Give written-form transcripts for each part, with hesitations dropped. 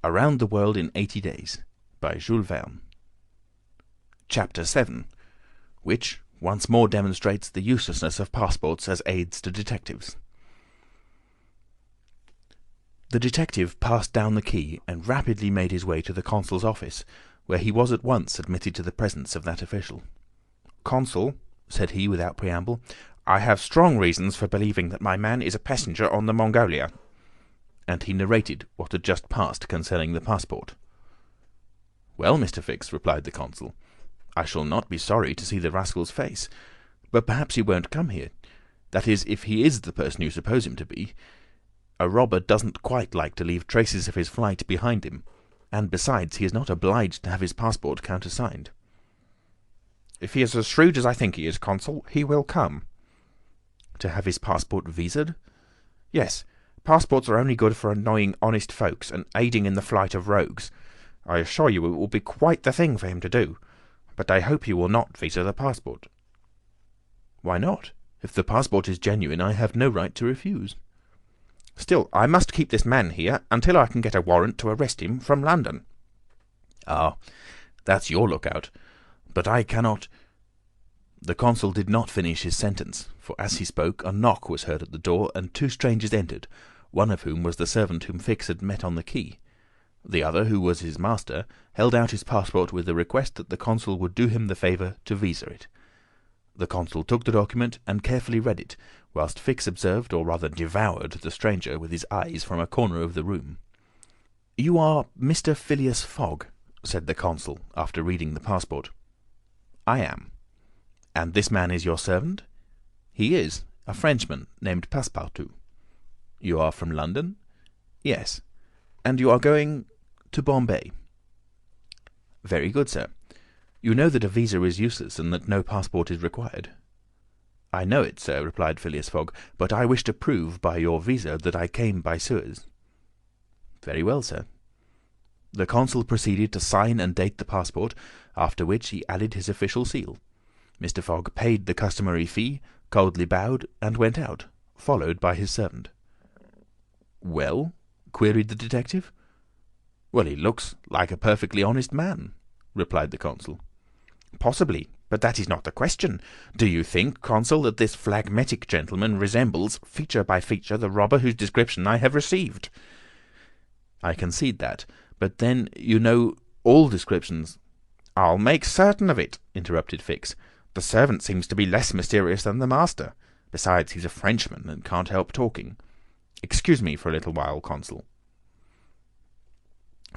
Around the World in 80 Days, by Jules Verne. Chapter 7, which once more demonstrates the uselessness of passports as aids to detectives. The detective passed down the quay and rapidly made his way to the consul's office, where he was at once admitted to the presence of that official. "Consul," said he without preamble, "I have strong reasons for believing that my man is a passenger on the Mongolia." And he narrated what had just passed concerning the passport. "Well, Mr. Fix," replied the consul, "I shall not be sorry to see the rascal's face, but perhaps he won't come here. That is, if he is the person you suppose him to be. A robber doesn't quite like to leave traces of his flight behind him, and besides, he is not obliged to have his passport countersigned." "If he is as shrewd as I think he is, consul, he will come." "To have his passport visaed?" "Yes. Passports are only good for annoying honest folks and aiding in the flight of rogues. I assure you it will be quite the thing for him to do, but I hope you will not visa the passport." "Why not? If the passport is genuine, I have no right to refuse." "Still, I must keep this man here until I can get a warrant to arrest him from London." "Ah, that's your lookout. But I cannot—" The consul did not finish his sentence, for as he spoke a knock was heard at the door, and two strangers entered, one of whom was the servant whom Fix had met on the quay. The other, who was his master, held out his passport with the request that the consul would do him the favour to visa it. The consul took the document and carefully read it, whilst Fix observed, or rather devoured, the stranger with his eyes from a corner of the room. "You are Mr. Phileas Fogg," said the consul, after reading the passport. "I am." "And this man is your servant?" "He is, a Frenchman named Passepartout." "You are from London?" "Yes." "And you are going—" "To Bombay." "Very good, sir. You know that a visa is useless, and that no passport is required." "I know it, sir," replied Phileas Fogg, "but I wish to prove by your visa that I came by Suez." "Very well, sir." The consul proceeded to sign and date the passport, after which he added his official seal. Mr. Fogg paid the customary fee, coldly bowed, and went out, followed by his servant. "Well?" queried the detective. "Well, he looks like a perfectly honest man," replied the consul. "Possibly, but that is not the question. Do you think, consul, that this phlegmatic gentleman resembles, feature by feature, the robber whose description I have received?" "I concede that, but then, you know, all descriptions—" "I'll make certain of it," interrupted Fix. "The servant seems to be less mysterious than the master. Besides, he's a Frenchman and can't help talking. Excuse me for a little while, consul."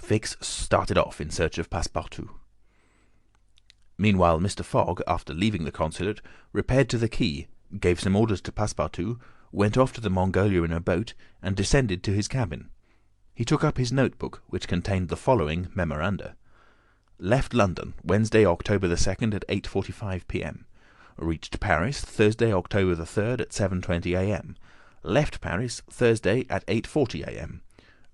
Fix started off in search of Passepartout. Meanwhile, Mr. Fogg, after leaving the consulate, repaired to the quay, gave some orders to Passepartout, went off to the Mongolia in a boat, and descended to his cabin. He took up his notebook, which contained the following memoranda: Left London, Wednesday, October the 2nd at 8:45 p.m. Reached Paris, Thursday, October the 3rd at 7:20 a.m. Left Paris, Thursday at 8:40 a.m.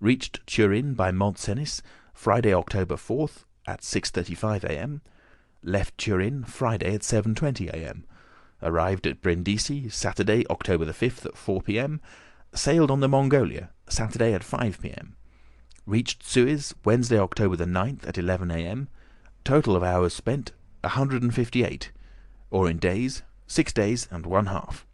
Reached Turin by Mont Cenis, Friday, October 4th at 6:35 a.m. Left Turin, Friday at 7:20 a.m. Arrived at Brindisi, Saturday, October the 5th at 4 p.m. Sailed on the Mongolia, Saturday at 5 p.m. Reached Suez, Wednesday, October the 9th at 11 a.m. Total of hours spent, 158, or in days, 6 days and 1/2.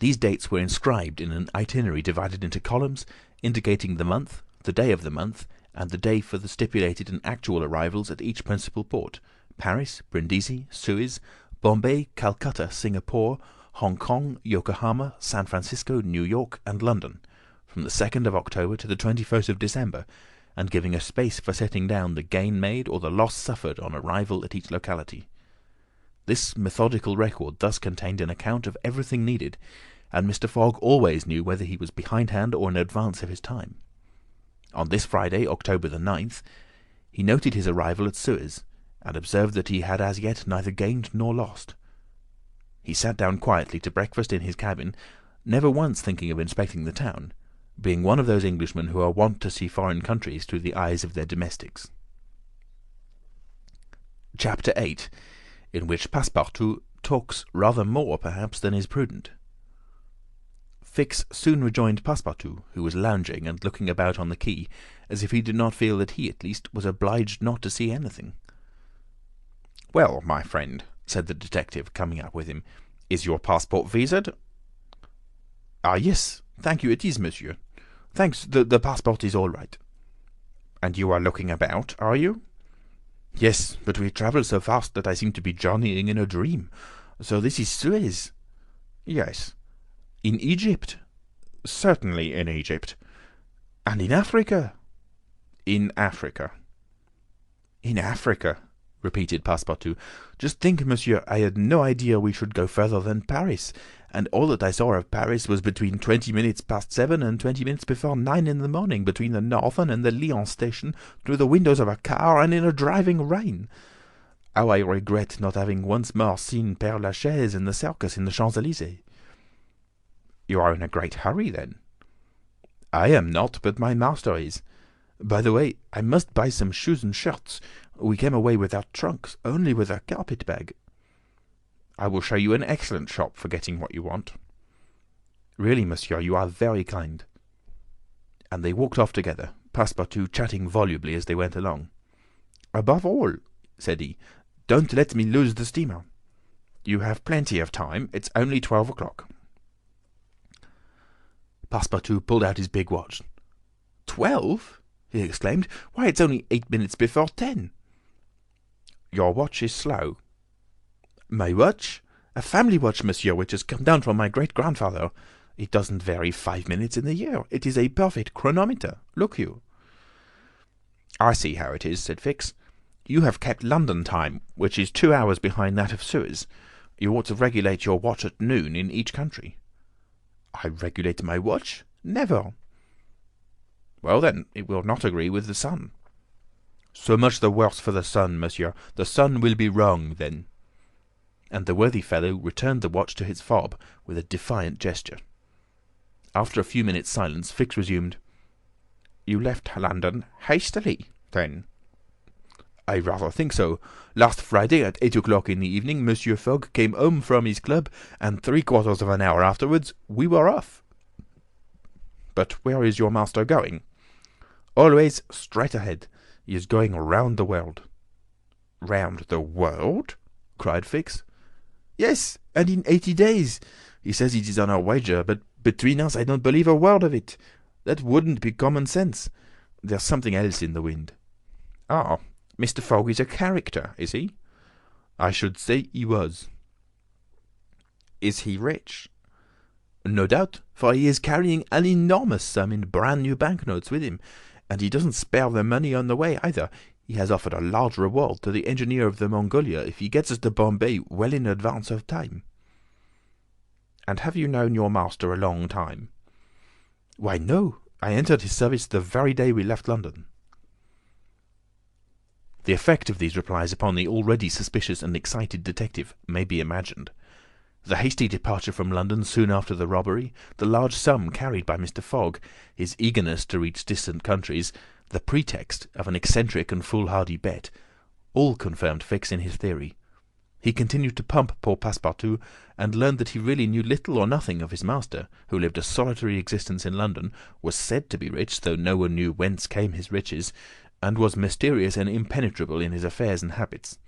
These dates were inscribed in an itinerary divided into columns, indicating the month, the day of the month, and the day for the stipulated and actual arrivals at each principal port: Paris, Brindisi, Suez, Bombay, Calcutta, Singapore, Hong Kong, Yokohama, San Francisco, New York, and London, from the 2nd of October to the 21st of December, and giving a space for setting down the gain made or the loss suffered on arrival at each locality. This methodical record thus contained an account of everything needed, and Mr. Fogg always knew whether he was behindhand or in advance of his time. On this Friday, October the 9th, he noted his arrival at Suez, and observed that he had as yet neither gained nor lost. He sat down quietly to breakfast in his cabin, never once thinking of inspecting the town, being one of those Englishmen who are wont to see foreign countries through the eyes of their domestics. Chapter 8, in which Passepartout talks rather more, perhaps, than is prudent. Fix soon rejoined Passepartout, who was lounging and looking about on the quay, as if he did not feel that he, at least, was obliged not to see anything. "Well, my friend," said the detective, coming up with him, "is your passport visaed?" "Ah, yes, thank you, it is, monsieur. Thanks, the passport is all right." "And you are looking about, are you?" "Yes, but we travel so fast that I seem to be journeying in a dream. So this is Suez?" "Yes." "In Egypt?" "Certainly in Egypt." "And in Africa?" "In Africa." "In Africa," repeated Passepartout. "Just think, monsieur, I had no idea we should go further than Paris, and all that I saw of Paris was between 7:20 and 9:20 in the morning, between the Northern and the Lyons station, through the windows of a car, and in a driving rain. How I regret not having once more seen Père Lachaise and the circus in the Champs-Élysées." "You are in a great hurry, then?" "I am not, but my master is. By the way, I must buy some shoes and shirts. We came away without trunks, only with a carpet-bag." "I will show you an excellent shop for getting what you want." "Really, monsieur, you are very kind." And they walked off together, Passepartout chatting volubly as they went along. "Above all," said he, "don't let me lose the steamer." "You have plenty of time. It's only 12 o'clock." Passepartout pulled out his big watch. 12? he exclaimed. "Why, it's only 8 minutes before 10." "Your watch is slow." "My watch? A family watch, monsieur, which has come down from my great-grandfather. It doesn't vary 5 minutes in the year. It is a perfect chronometer. Look you." "I see how it is," said Fix. "You have kept London time, which is 2 hours behind that of Suez. You ought to regulate your watch at noon in each country." "I regulate my watch? Never." "Well, then, it will not agree with the sun." "So much the worse for the sun, monsieur. The sun will be wrong, then." And the worthy fellow returned the watch to its fob with a defiant gesture. After a few minutes' silence, Fix resumed: "You left London hastily, then?" "I rather think so. Last Friday at 8 o'clock in the evening, Monsieur Fogg came home from his club, and 3/4 of an hour afterwards we were off." "But where is your master going?" "Always straight ahead. He is going round the world." "Round the world?" cried Fix. "Yes, and in 80 days. He says it is on a wager, but between us I don't believe a word of it. That wouldn't be common sense. There's something else in the wind." "Ah, Mr. Fogg is a character, is he?" "I should say he was." "Is he rich?" "No doubt, for he is carrying an enormous sum in brand-new banknotes with him, and he doesn't spare the money on the way, either. He has offered a large reward to the engineer of the Mongolia if he gets us to Bombay well in advance of time." "And have you known your master a long time?" "Why, no. I entered his service the very day we left London." The effect of these replies upon the already suspicious and excited detective may be imagined. The hasty departure from London soon after the robbery, the large sum carried by Mr. Fogg, his eagerness to reach distant countries, the pretext of an eccentric and foolhardy bet, all confirmed Fix in his theory. He continued to pump poor Passepartout, and learned that he really knew little or nothing of his master, who lived a solitary existence in London, was said to be rich, though no one knew whence came his riches, and was mysterious and impenetrable in his affairs and habits.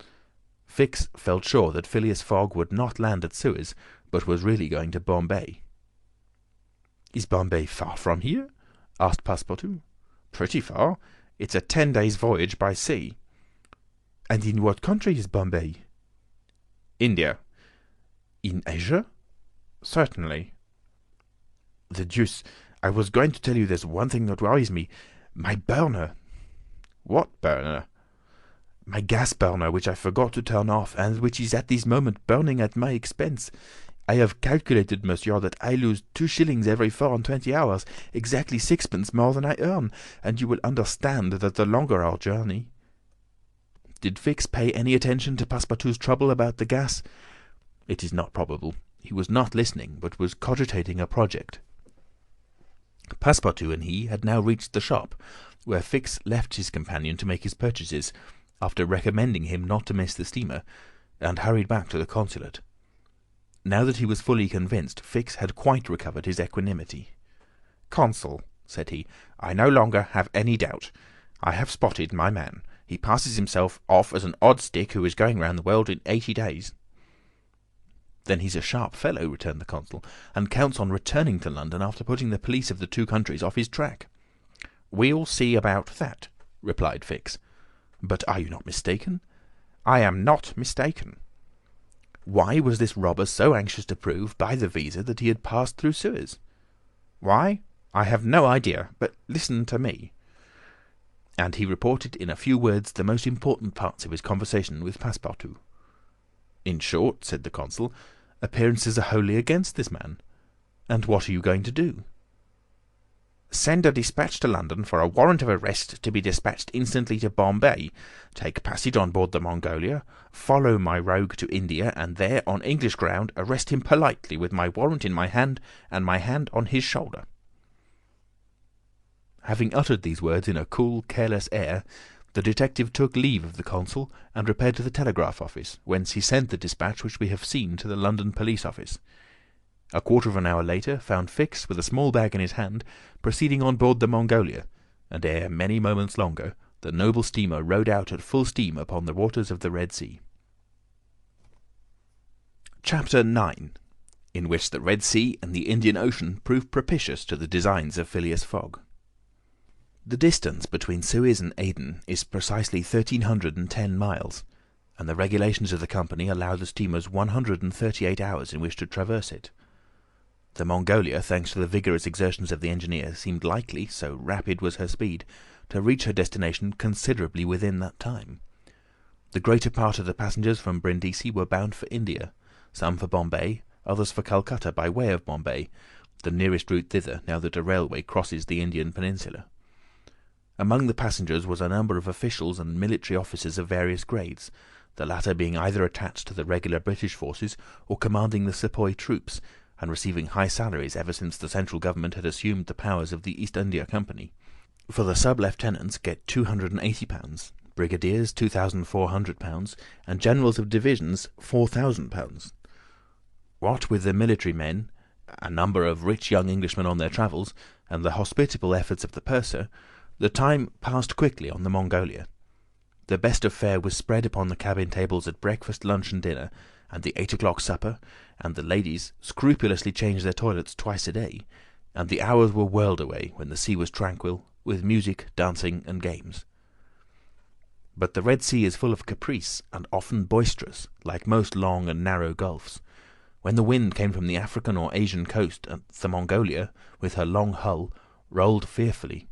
Fix felt sure that Phileas Fogg would not land at Suez, but was really going to Bombay. "Is Bombay far from here?" asked Passepartout. "Pretty far. It's a 10 days' voyage by sea." "And in what country is Bombay?" "India." "In Asia?" "Certainly." "The deuce! I was going to tell you there's one thing that worries me. My burner." "What burner?" "My gas burner, which I forgot to turn off, and which is at this moment burning at my expense. I have calculated, monsieur, that I lose 2 shillings every 24 hours, exactly 6 pence more than I earn, and you will understand that the longer our journey—" Did Fix pay any attention to Passepartout's trouble about the gas? It is not probable. He was not listening, but was cogitating a project. Passepartout and he had now reached the shop, where Fix left his companion to make his purchases, after recommending him not to miss the steamer, and hurried back to the consulate. Now that he was fully convinced, Fix had quite recovered his equanimity. "Consul," said he, "I no longer have any doubt. I have spotted my man. He passes himself off as an odd stick who is going round the world in 80 days." "Then he's a sharp fellow," returned the consul, "and counts on returning to London after putting the police of the two countries off his track." "We'll see about that," replied Fix. "But are you not mistaken?" "I am not mistaken." "Why was this robber so anxious to prove, by the visa, that he had passed through Suez?" "Why? I have no idea, but listen to me." And he reported in a few words the most important parts of his conversation with Passepartout. "In short," said the consul, "appearances are wholly against this man. And what are you going to do?" "Send a dispatch to London for a warrant of arrest to be dispatched instantly to Bombay, take passage on board the Mongolia, follow my rogue to India, and there, on English ground, arrest him politely with my warrant in my hand and my hand on his shoulder." Having uttered these words in a cool, careless air, the detective took leave of the consul and repaired to the telegraph office, whence he sent the dispatch which we have seen to the London police office. A quarter of an hour later found Fix, with a small bag in his hand, proceeding on board the Mongolia, and ere many moments longer the noble steamer rode out at full steam upon the waters of the Red Sea. Chapter 9, in which the Red Sea and the Indian Ocean prove propitious to the designs of Phileas Fogg. The distance between Suez and Aden is precisely 1,310 miles, and the regulations of the company allow the steamers 138 hours in which to traverse it. The Mongolia, thanks to the vigorous exertions of the engineer, seemed likely, so rapid was her speed, to reach her destination considerably within that time. The greater part of the passengers from Brindisi were bound for India, some for Bombay, others for Calcutta by way of Bombay, the nearest route thither, now that a railway crosses the Indian peninsula. Among the passengers was a number of officials and military officers of various grades, the latter being either attached to the regular British forces or commanding the sepoy troops, and receiving high salaries ever since the central government had assumed the powers of the East India Company. For the sub-lieutenants get £280, brigadiers £2,400, and generals of divisions £4,000. What with the military men, a number of rich young Englishmen on their travels, and the hospitable efforts of the purser, the time passed quickly on the Mongolia. The best of fare was spread upon the cabin tables at breakfast, lunch, and dinner, and the 8 o'clock supper, and the ladies scrupulously changed their toilets twice a day, and the hours were whirled away, when the sea was tranquil, with music, dancing, and games. But the Red Sea is full of caprice, and often boisterous, like most long and narrow gulfs. When the wind came from the African or Asian coast, and the Mongolia, with her long hull, rolled fearfully,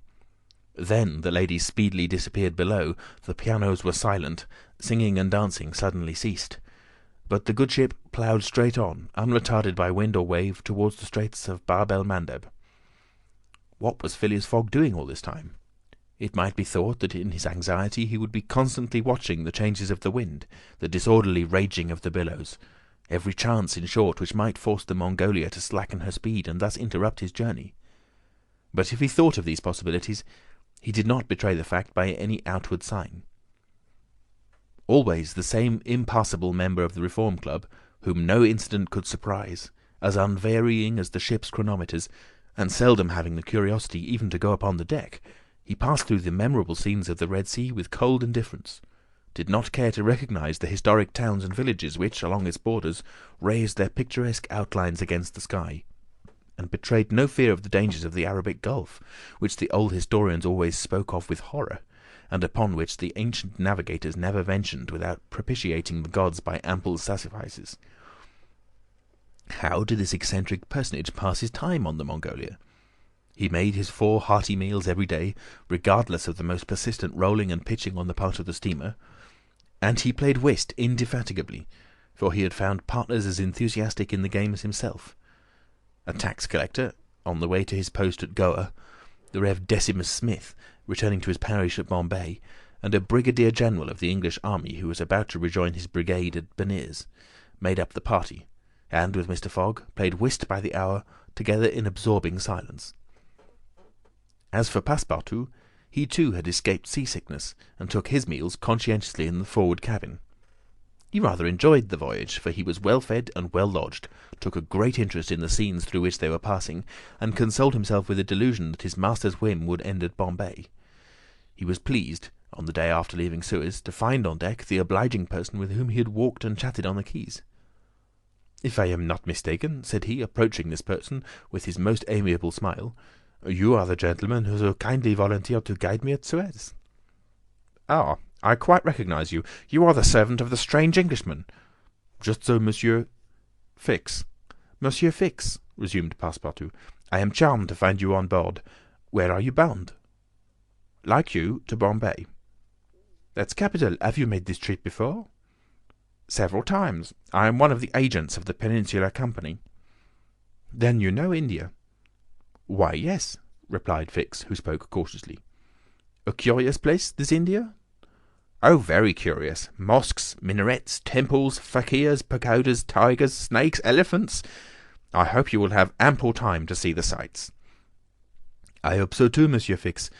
then the ladies speedily disappeared below, the pianos were silent, singing and dancing suddenly ceased. But the good ship ploughed straight on, unretarded by wind or wave, towards the straits of Bab el Mandeb. What was Phileas Fogg doing all this time? It might be thought that in his anxiety he would be constantly watching the changes of the wind, the disorderly raging of the billows, every chance, in short, which might force the Mongolia to slacken her speed and thus interrupt his journey. But if he thought of these possibilities, he did not betray the fact by any outward sign. Always the same impassible member of the Reform Club, whom no incident could surprise, as unvarying as the ship's chronometers, and seldom having the curiosity even to go upon the deck, he passed through the memorable scenes of the Red Sea with cold indifference, did not care to recognize the historic towns and villages which, along its borders, raised their picturesque outlines against the sky, and betrayed no fear of the dangers of the Arabic Gulf, which the old historians always spoke of with horror, and upon which the ancient navigators never ventured without propitiating the gods by ample sacrifices. How did this eccentric personage pass his time on the Mongolia? He made his 4 hearty meals every day, regardless of the most persistent rolling and pitching on the part of the steamer, and he played whist indefatigably, for he had found partners as enthusiastic in the game as himself. A tax collector, on the way to his post at Goa, the Rev. Decimus Smith, returning to his parish at Bombay, and a brigadier general of the English army who was about to rejoin his brigade at Benirs, made up the party, and, with Mr. Fogg, played whist by the hour, together in absorbing silence. As for Passepartout, he too had escaped seasickness, and took his meals conscientiously in the forward cabin. He rather enjoyed the voyage, for he was well fed and well lodged, took a great interest in the scenes through which they were passing, and consoled himself with the delusion that his master's whim would end at Bombay. He was pleased, on the day after leaving Suez, to find on deck the obliging person with whom he had walked and chatted on the quays. "If I am not mistaken," said he, approaching this person with his most amiable smile, "you are the gentleman who so kindly volunteered to guide me at Suez." "Ah, I quite recognize you. You are the servant of the strange Englishman." "Just so, Monsieur Fix." "Monsieur Fix," resumed Passepartout, "I am charmed to find you on board. Where are you bound?" "Like you, to Bombay." "That's capital. Have you made this trip before?" "Several times. I am one of the agents of the Peninsular Company." "Then you know India?" "Why, yes," replied Fix, who spoke cautiously. "A curious place, this India?" "Oh, very curious. Mosques, minarets, temples, fakirs, pagodas, tigers, snakes, elephants. I hope you will have ample time to see the sights." "I hope so too, Monsieur Fix.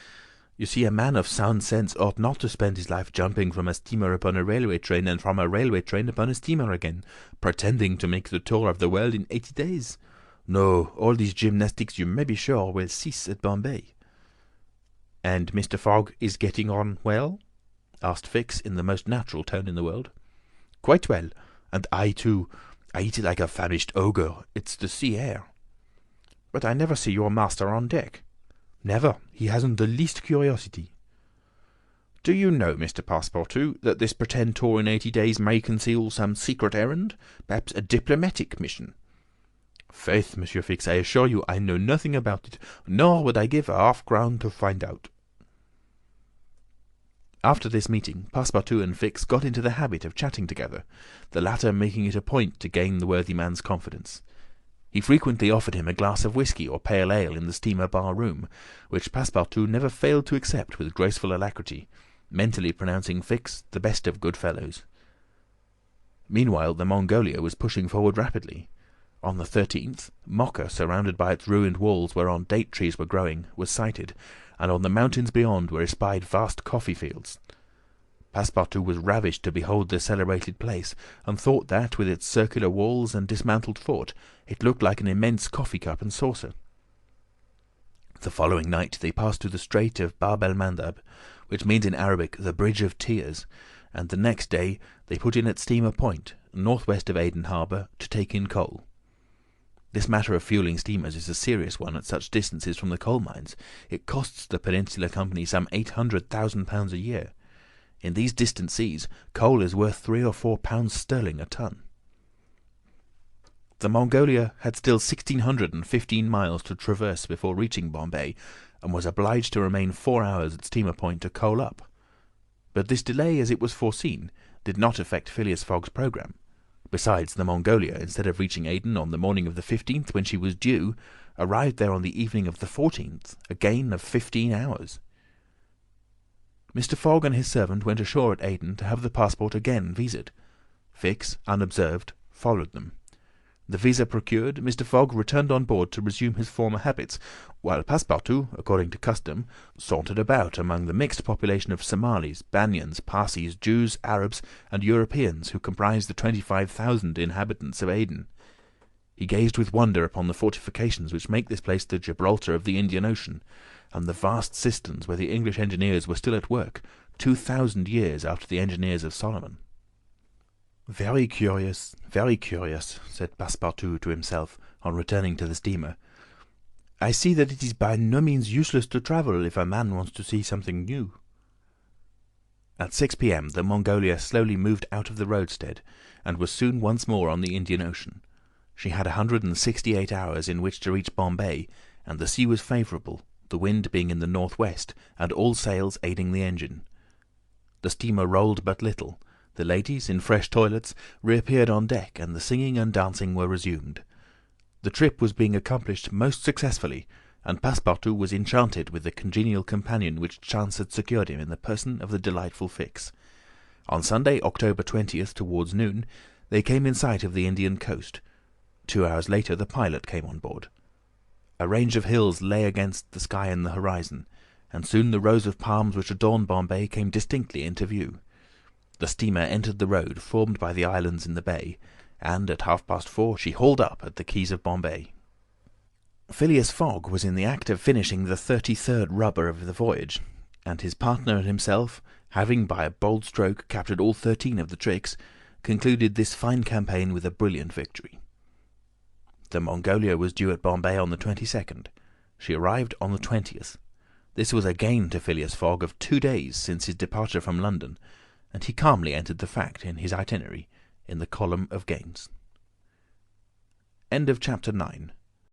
You see, a man of sound sense ought not to spend his life jumping from a steamer upon a railway train and from a railway train upon a steamer again, pretending to make the tour of the world in 80 days. No, all these gymnastics, you may be sure, will cease at Bombay." "And Mr. Fogg is getting on well?" asked Fix, in the most natural tone in the world. "Quite well. And I too. I eat like a famished ogre. It's the sea air." "But I never see your master on deck." "Never. He hasn't the least curiosity." "Do you know, Mr. Passepartout, that this pretend tour in 80 days may conceal some secret errand? Perhaps a diplomatic mission?" "Faith, Monsieur Fix, I assure you I know nothing about it, nor would I give a half-crown to find out." After this meeting, Passepartout and Fix got into the habit of chatting together, the latter making it a point to gain the worthy man's confidence. He frequently offered him a glass of whisky or pale ale in the steamer bar-room, which Passepartout never failed to accept with graceful alacrity, mentally pronouncing Fix the best of good fellows. Meanwhile the Mongolia was pushing forward rapidly. On the 13th, Mocha, surrounded by its ruined walls whereon date trees were growing, was sighted, and on the mountains beyond were espied vast coffee fields. Passepartout was ravished to behold this celebrated place, and thought that, with its circular walls and dismantled fort, it looked like an immense coffee cup and saucer. The following night they passed through the Strait of Bab el Mandab, which means in Arabic the Bridge of Tears, and the next day they put in at Steamer Point, northwest of Aden harbour, to take in coal. This matter of fueling steamers is a serious one at such distances from the coal mines. It costs the Peninsular Company some £800,000 a year. In these distant seas, coal is worth £3 or £4 sterling a ton. The Mongolia had still 1,615 miles to traverse before reaching Bombay, and was obliged to remain 4 hours at Steamer Point to coal up. But this delay, as it was foreseen, did not affect Phileas Fogg's programme. Besides, the Mongolia, instead of reaching Aden on the morning of the 15th, when she was due, arrived there on the evening of the 14th, a gain of 15 hours. Mr. Fogg and his servant went ashore at Aden to have the passport again visaed. Fix, unobserved, followed them. The visa procured, Mr. Fogg returned on board to resume his former habits, while Passepartout, according to custom, sauntered about among the mixed population of Somalis, Banyans, Parsees, Jews, Arabs, and Europeans who comprised the 25,000 inhabitants of Aden. He gazed with wonder upon the fortifications which make this place the Gibraltar of the Indian Ocean, and the vast cisterns where the English engineers were still at work, 2,000 years after the engineers of Solomon. Very curious," said Passepartout to himself, on returning to the steamer. "I see that it is by no means useless to travel if a man wants to see something new." At 6 p.m. the Mongolia slowly moved out of the roadstead, and was soon once more on the Indian Ocean. She had 168 hours in which to reach Bombay, and the sea was favourable, the wind being in the northwest, and all sails aiding the engine. The steamer rolled but little. The ladies, in fresh toilets, reappeared on deck, and the singing and dancing were resumed. The trip was being accomplished most successfully, and Passepartout was enchanted with the congenial companion which chance had secured him in the person of the delightful Fix. On Sunday, October 20th, towards noon, they came in sight of the Indian coast. 2 hours later the pilot came on board. A range of hills lay against the sky in the horizon, and soon the rows of palms which adorned Bombay came distinctly into view. The steamer entered the road formed by the islands in the bay, and at 4:30 she hauled up at the quays of Bombay. Phileas Fogg was in the act of finishing the 33rd rubber of the voyage, and his partner and himself, having by a bold stroke captured all 13 of the tricks, concluded this fine campaign with a brilliant victory. The Mongolia was due at Bombay on the 22nd. She arrived on the 20th. This was a gain to Phileas Fogg of 2 days since his departure from London, and he calmly entered the fact in his itinerary in the column of gains. End of chapter 9.